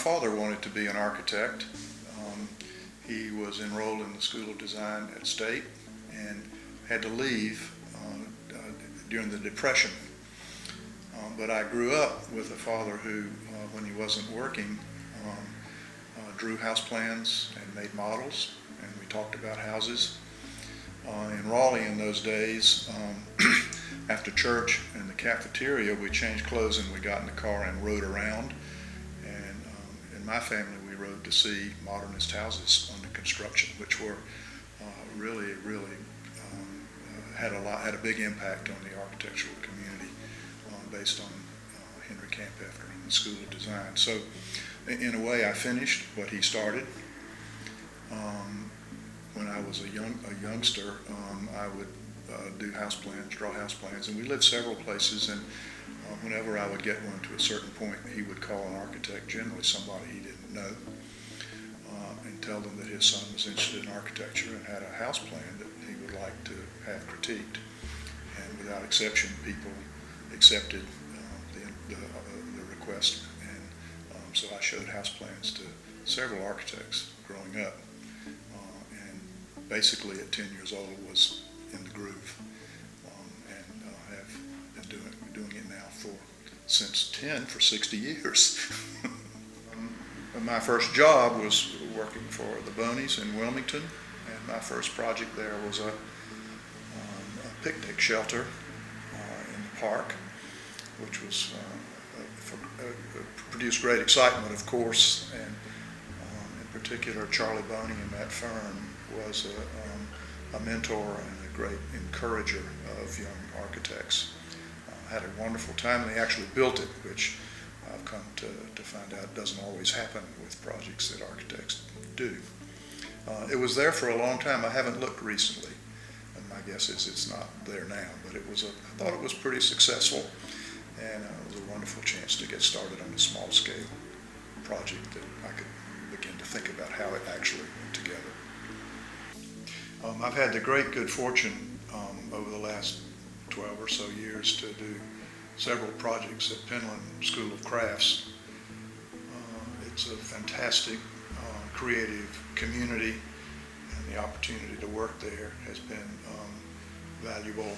father wanted to be an architect. He was enrolled in the School of Design at State and had to leave during the Depression. But I grew up with a father who, when he wasn't working, drew house plans and made models, and we talked about houses. In Raleigh in those days, after church in the cafeteria, we changed clothes and we got in the car and rode around. And in my family, we rode to see modernist houses under construction, which were really had a big impact on the architectural community, based on Henry Campeffner and the School of Design. So, in a way, I finished what he started. When I was a youngster, I would do house plans, draw house plans, and we lived several places, and whenever I would get one to a certain point, he would call an architect, generally somebody he didn't know, and tell them that his son was interested in architecture and had a house plan that he would like to have critiqued. And without exception, people accepted the request, and so I showed house plans to several architects growing up. Basically at 10 years old was in the groove, and have been doing it now since 10 for 60 years. My first job was working for the Bonies in Wilmington, and my first project there was a picnic shelter in the park, which was produced great excitement, of course, and in particular Charlie Boney and that firm was a mentor and a great encourager of young architects. Had a wonderful time, and they actually built it, which I've come to find out doesn't always happen with projects that architects do. It was there for a long time. I haven't looked recently, and my guess is it's not there now, but I thought it was pretty successful, and it was a wonderful chance to get started on a small-scale project that I could begin to think about how it actually went together. I've had the great good fortune over the last 12 or so years to do several projects at Penland School of Crafts. It's a fantastic, creative community, and the opportunity to work there has been valuable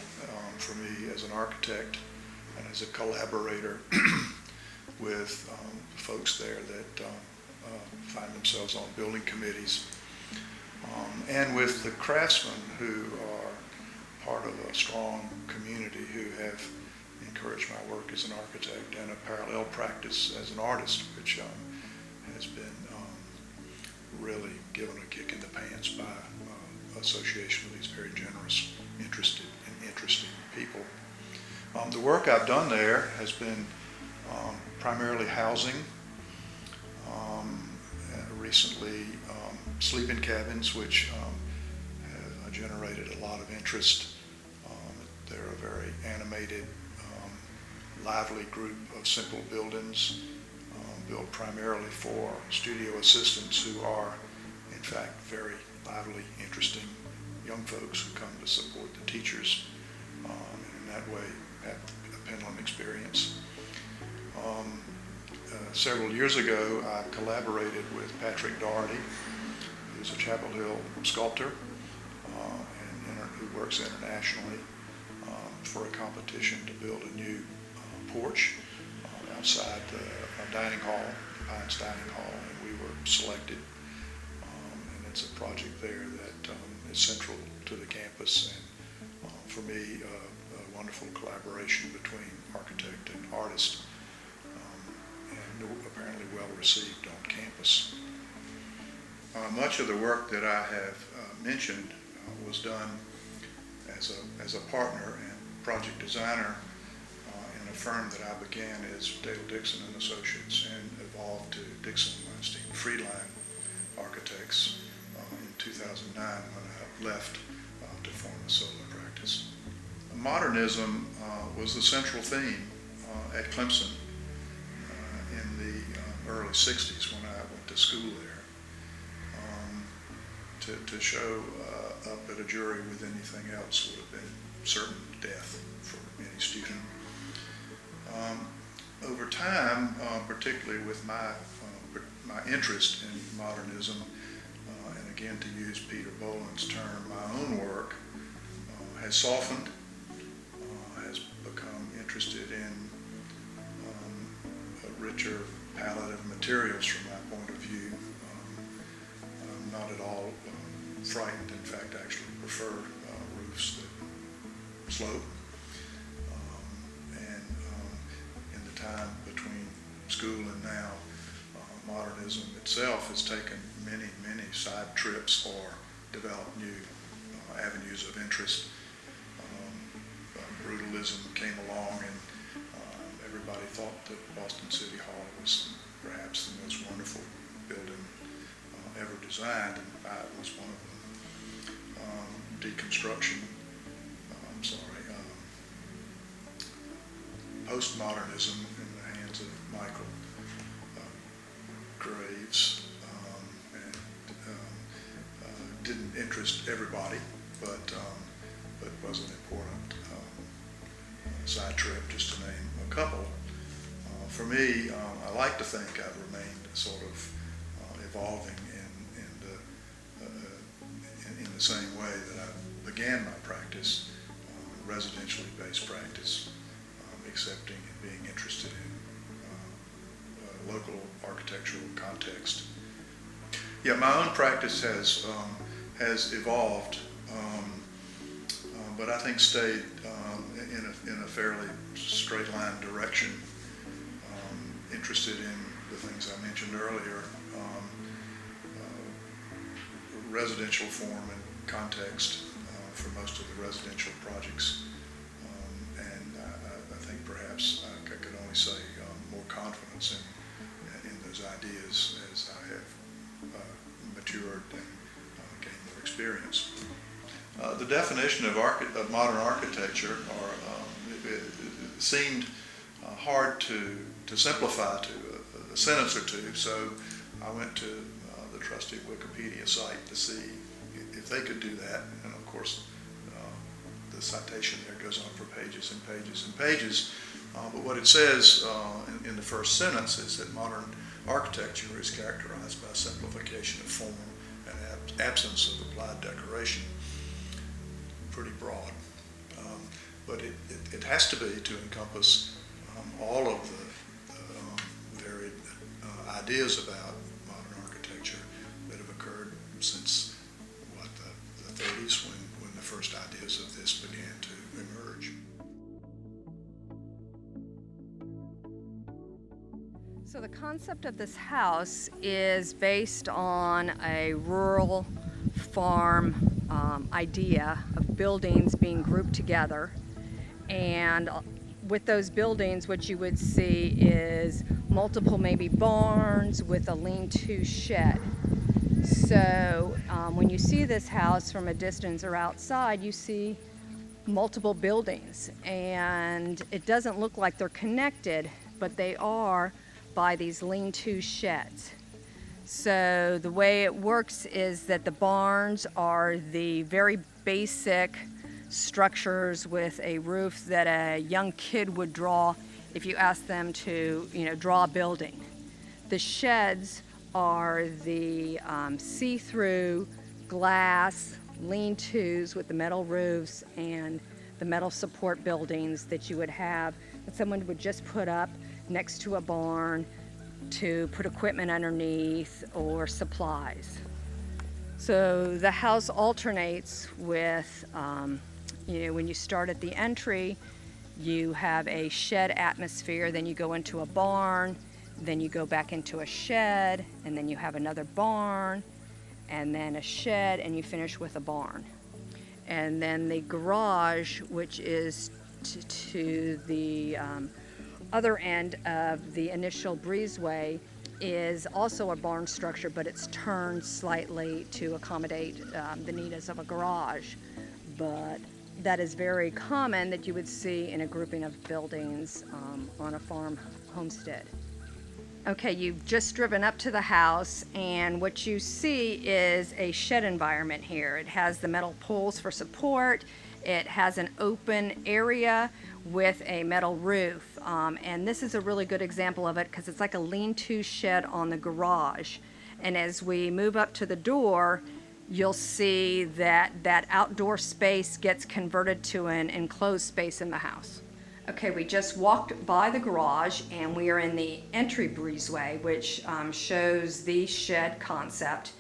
for me as an architect and as a collaborator with folks there that find themselves on building committees. And with the craftsmen who are part of a strong community who have encouraged my work as an architect and a parallel practice as an artist, which has been really given a kick in the pants by association with these very generous, interested, and interesting people. The work I've done there has been primarily housing, recently sleeping cabins, which have generated a lot of interest. They're a very animated, lively group of simple buildings built primarily for studio assistants who are, in fact, very lively, interesting young folks who come to support the teachers, and in that way have a Penland experience. Several years ago, I collaborated with Patrick Doherty, who's a Chapel Hill sculptor and who works internationally, for a competition to build a new porch outside the dining hall, Pines Dining Hall, and we were selected. And it's a project there that is central to the campus, and for me, a wonderful collaboration between architect and artist, and apparently well received on campus. Much of the work that I have mentioned was done as a partner and project designer in a firm that I began as Dail Dixon and Associates and evolved to Dixon, Weinstein, Friedline Architects in 2009 when I left to form a solo practice. Modernism was the central theme at Clemson in the early 60s when I went to school there. To show up at a jury with anything else would have been certain death for any student. Over time, particularly with my my interest in modernism, and again to use Peter Boland's term, my own work has softened, has become interested in a richer palette of materials from my point of view. I'm not at all frightened. In fact, I actually prefer roofs that slope. In the time between school and now, modernism itself has taken many, many side trips or developed new avenues of interest. Brutalism came along, and everybody thought that Boston City Hall was perhaps the most wonderful building ever designed, and I was one of them. Deconstruction, postmodernism in the hands of Michael Graves, and didn't interest everybody, but was an important side trip, just to name a couple. For me, I like to think I've remained sort of evolving in the same way that I began my practice, residentially based practice, accepting and being interested in local architectural context. Yeah, my own practice has evolved, but I think stayed in a fairly straight line direction. Interested in the things I mentioned earlier, residential form and context for most of the residential projects, and I think perhaps I could only say more confidence in those ideas as I have matured and gained more experience. The definition of modern architecture it seemed hard to simplify to a sentence or two, so I went to the trusty Wikipedia site to see if they could do that, and of course the citation there goes on for pages and pages and pages, but what it says in the first sentence is that modern architecture is characterized by simplification of form and absence of applied decoration. Pretty broad, but it has to be to encompass all of the varied ideas about modern architecture that have occurred since the 30s when the first ideas of this began to emerge. So the concept of this house is based on a rural farm idea of buildings being grouped together, and with those buildings what you would see is multiple maybe barns with a lean-to shed. So when you see this house from a distance or outside, you see multiple buildings, and it doesn't look like they're connected, but they are by these lean-to sheds. So the way it works is that the barns are the very basic structures with a roof that a young kid would draw if you asked them to, draw a building. The sheds are the see-through glass lean-tos with the metal roofs and the metal support buildings that you would have that someone would just put up next to a barn to put equipment underneath or supplies. So the house alternates with, when you start at the entry, you have a shed atmosphere, then you go into a barn, then you go back into a shed, and then you have another barn, and then a shed, and you finish with a barn. And then the garage, which is to the other end of the initial breezeway, is also a barn structure, but it's turned slightly to accommodate the needs of a garage. But that is very common that you would see in a grouping of buildings on a farm homestead. Okay, you've just driven up to the house, and what you see is a shed environment here. It has the metal poles for support. It has an open area with a metal roof, and this is a really good example of it because it's like a lean-to shed on the garage. And as we move up to the door, you'll see that that outdoor space gets converted to an enclosed space in the house. Okay, we just walked by the garage and we are in the entry breezeway, which shows the shed concept.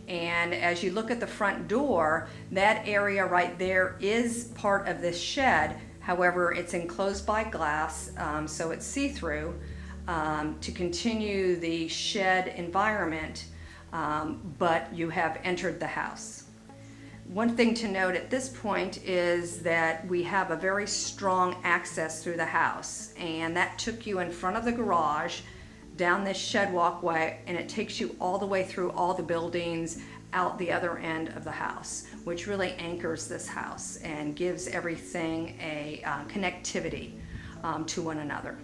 And as you look at the front door, that area right there is part of this shed. However, it's enclosed by glass, so it's see-through to continue the shed environment, but you have entered the house. One thing to note at this point is that we have a very strong access through the house, and that took you in front of the garage, down this shed walkway, and it takes you all the way through all the buildings out the other end of the house, which really anchors this house and gives everything a connectivity to one another.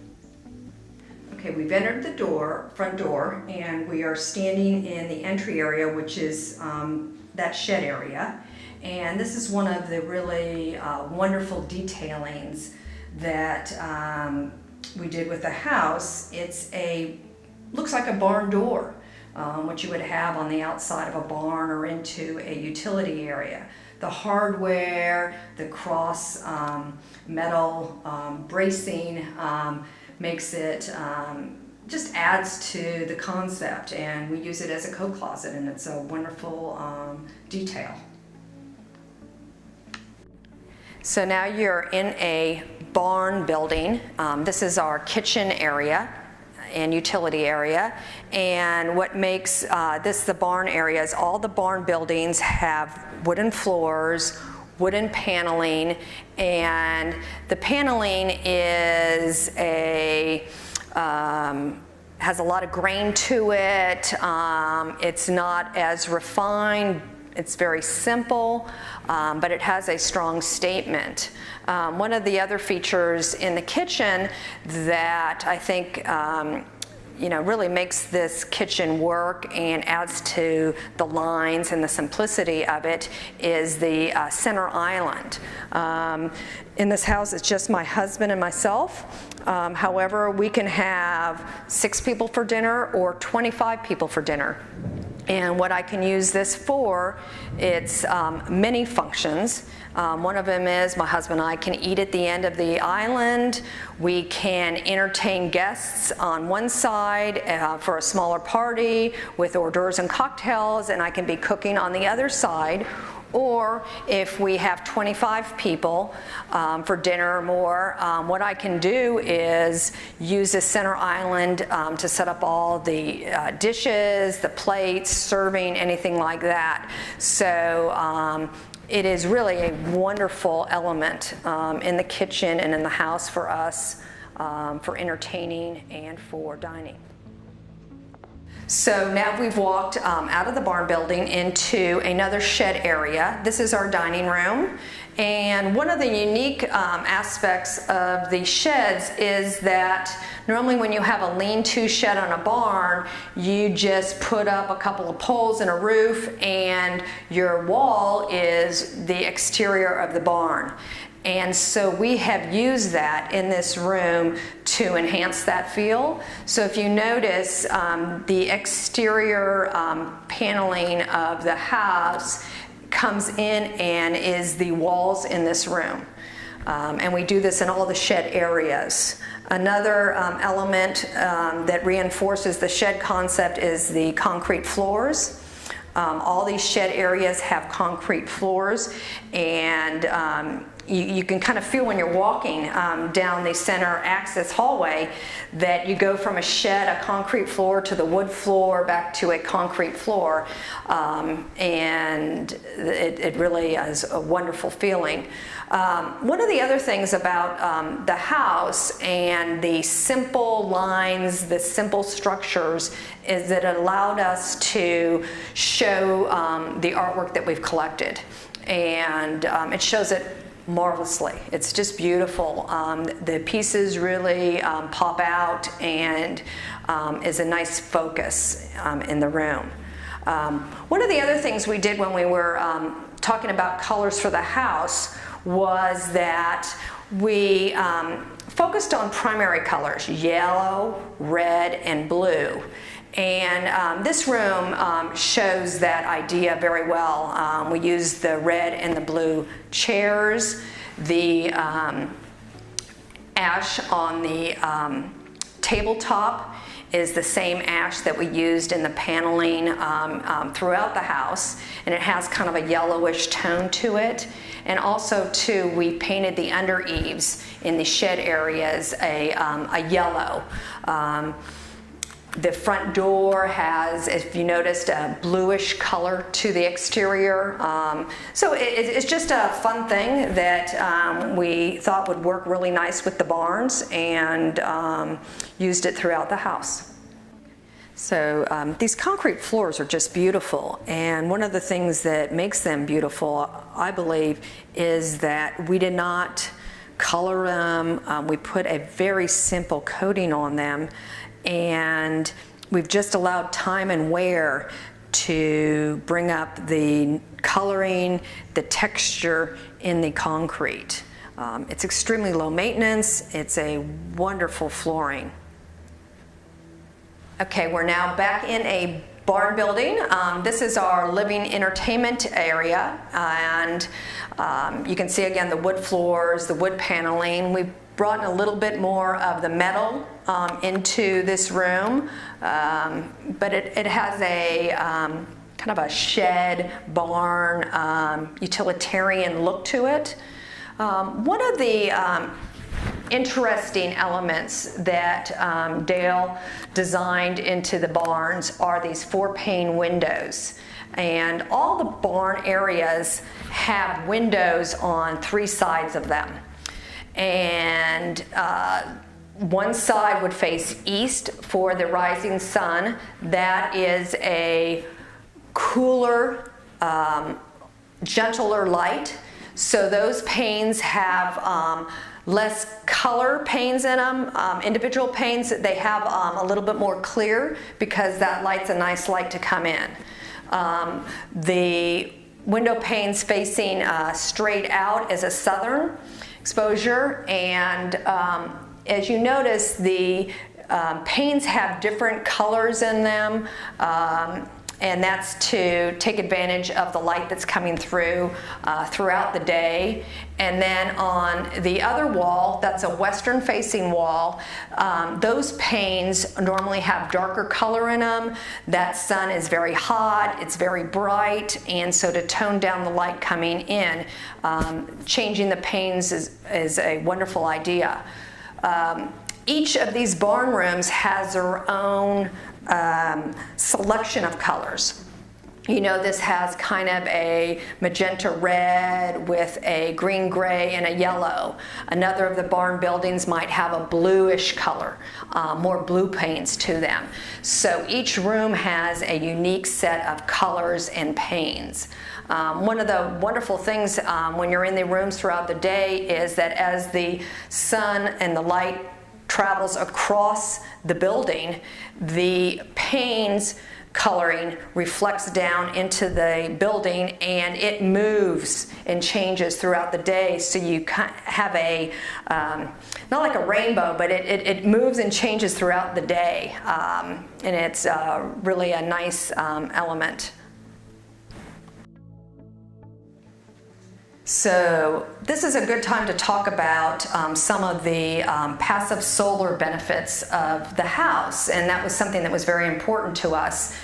Okay, we've entered the front door, and we are standing in the entry area, which is that shed area. And this is one of the really wonderful detailings that we did with the house. Looks like a barn door, what you would have on the outside of a barn or into a utility area. The hardware, the cross metal bracing makes it, just adds to the concept, and we use it as a coat closet, and it's a wonderful detail. So now you're in a barn building. This is our kitchen area and utility area, and what makes this the barn area is all the barn buildings have wooden floors, wooden paneling, and the paneling is has a lot of grain to it. It's not as refined. It's very simple, but it has a strong statement. One of the other features in the kitchen that I think really makes this kitchen work and adds to the lines and the simplicity of it is the center island. In this house, it's just my husband and myself. However, we can have 6 people for dinner or 25 people for dinner. And what I can use this for, it's many functions. One of them is my husband and I can eat at the end of the island. We can entertain guests on one side for a smaller party with hors d'oeuvres and cocktails, and I can be cooking on the other side. Or if we have 25 people for dinner or more, what I can do is use this center island to set up all the dishes, the plates, serving, anything like that. So it is really a wonderful element in the kitchen and in the house for us for entertaining and for dining. So now we've walked out of the barn building into another shed area. This is our dining room. And one of the unique aspects of the sheds is that normally when you have a lean-to shed on a barn, you just put up a couple of poles and a roof, and your wall is the exterior of the barn. And so we have used that in this room to enhance that feel. So if you notice, the exterior paneling of the house comes in and is the walls in this room. And we do this in all the shed areas. Another element that reinforces the shed concept is the concrete floors. All these shed areas have concrete floors, and you can kind of feel when you're walking down the center access hallway that you go from a shed, a concrete floor, to the wood floor, back to a concrete floor, and it really is a wonderful feeling. One of the other things about the house and the simple lines, the simple structures, is that it allowed us to show the artwork that we've collected, and it shows it marvelously. It's just beautiful. The pieces really pop out and is a nice focus in the room. One of the other things we did when we were talking about colors for the house was that we focused on primary colors, yellow, red, and blue. And this room shows that idea very well. We used the red and the blue chairs, the ash on the tabletop is the same ash that we used in the paneling throughout the house, and it has kind of a yellowish tone to it. And also, too, we painted the under eaves in the shed areas a yellow. The front door has, if you noticed, a bluish color to the exterior. So it's just a fun thing that we thought would work really nice with the barns, and used it throughout the house. So these concrete floors are just beautiful, and one of the things that makes them beautiful, I believe, is that we did not color them. We put a very simple coating on them, and we've just allowed time and wear to bring up the coloring, the texture in the concrete. It's extremely low maintenance. It's a wonderful flooring. Okay, we're now back in a barn building. This is our living entertainment area, and you can see again the wood floors, the wood paneling. We've brought in a little bit more of the metal into this room, but it has a kind of a shed, barn, utilitarian look to it. One of the interesting elements that Dail designed into the barns are these 4-pane windows. And all the barn areas have windows on 3 sides of them. And one side would face east for the rising sun. That is a cooler, gentler light. So those panes have less color panes in them. Individual panes, they have a little bit more clear because that light's a nice light to come in. The window panes facing straight out is a southern exposure, and as you notice, the panes have different colors in them, and that's to take advantage of the light that's coming through throughout the day. And then on the other wall, that's a western facing wall, those panes normally have darker color in them. That sun is very hot, it's very bright, and so to tone down the light coming in, changing the panes is a wonderful idea. Each of these barn rooms has their own selection of colors. You know, this has kind of a magenta red with a green gray and a yellow. Another of the barn buildings might have a bluish color, more blue paints to them. So each room has a unique set of colors and panes. One of the wonderful things when you're in the rooms throughout the day is that as the sun and the light travels across the building, the panes coloring reflects down into the building, and it moves and changes throughout the day, so you have a not like a rainbow, but it moves and changes throughout the day, and it's really a nice element. So this is a good time to talk about some of the passive solar benefits of the house, and that was something that was very important to us.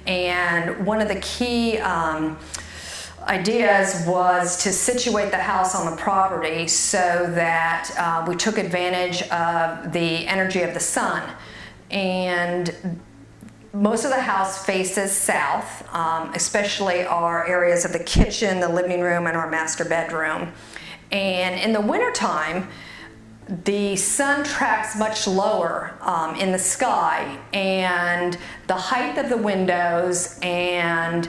And one of the key ideas was to situate the house on the property so that we took advantage of the energy of the sun. And most of the house faces south, especially our areas of the kitchen, the living room, and our master bedroom. And in the wintertime, the sun tracks much lower in the sky, and the height of the windows and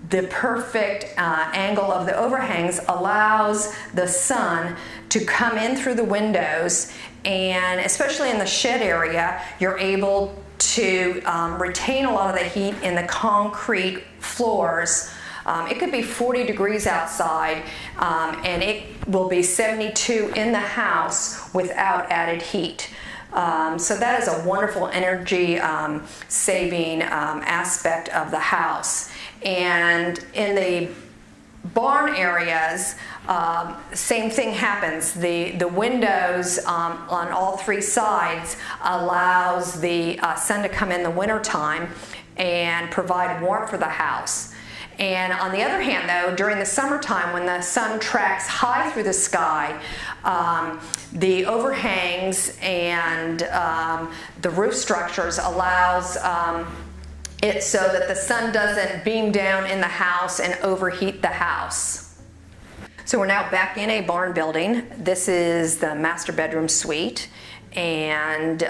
the perfect angle of the overhangs allows the sun to come in through the windows, and especially in the shed area, you're able to retain a lot of the heat in the concrete floors It could be 40 degrees outside, and it will be 72 in the house without added heat. So that is a wonderful energy saving aspect of the house. And in the barn areas, same thing happens. The windows on all three sides allows the sun to come in the wintertime and provide warmth for the house. And on the other hand, though, during the summertime when the sun tracks high through the sky, the overhangs and the roof structures allows it so that the sun doesn't beam down in the house and overheat the house. So we're now back in a barn building. This is the master bedroom suite, and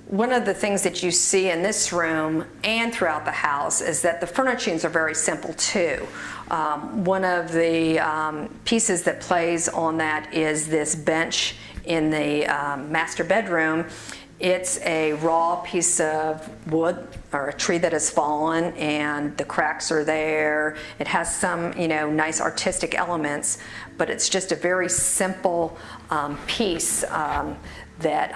one of the things that you see in this room and throughout the house is that the furnishings are very simple too. One of the pieces that plays on that is this bench in the master bedroom. It's a raw piece of wood or a tree that has fallen, and the cracks are there. It has some, nice artistic elements, but it's just a very simple piece that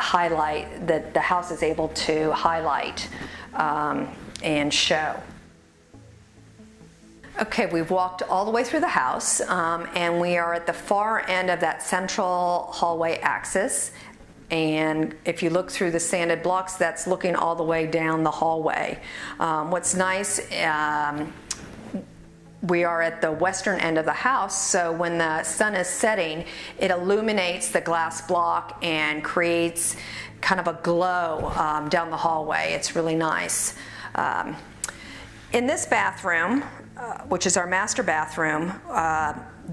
the house is able to highlight and show. Okay, we've walked all the way through the house, and we are at the far end of that central hallway axis. And if you look through the sanded blocks, that's looking all the way down the hallway. What's nice, we are at the western end of the house, so when the sun is setting, it illuminates the glass block and creates kind of a glow down the hallway. It's really nice. In this bathroom, which is our master bathroom,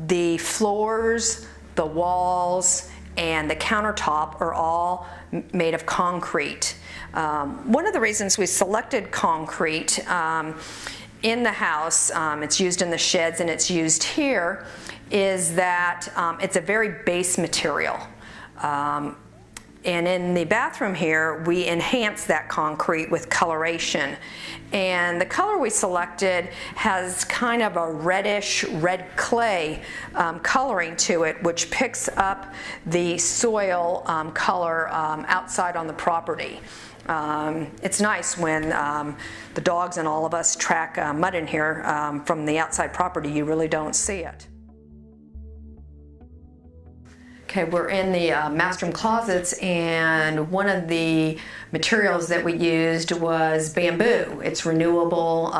the floors, the walls, and the countertop are all made of concrete. One of the reasons we selected concrete in the house, it's used in the sheds and it's used here, is that it's a very base material. And in the bathroom here, we enhance that concrete with coloration. And the color we selected has kind of a reddish red clay coloring to it, which picks up the soil color outside on the property. It's nice when the dogs and all of us track mud in here from the outside property. You really don't see it. Okay, we're in the master room closets, and one of the materials that we used was bamboo. It's renewable,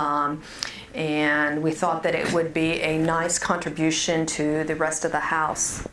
and we thought that it would be a nice contribution to the rest of the house.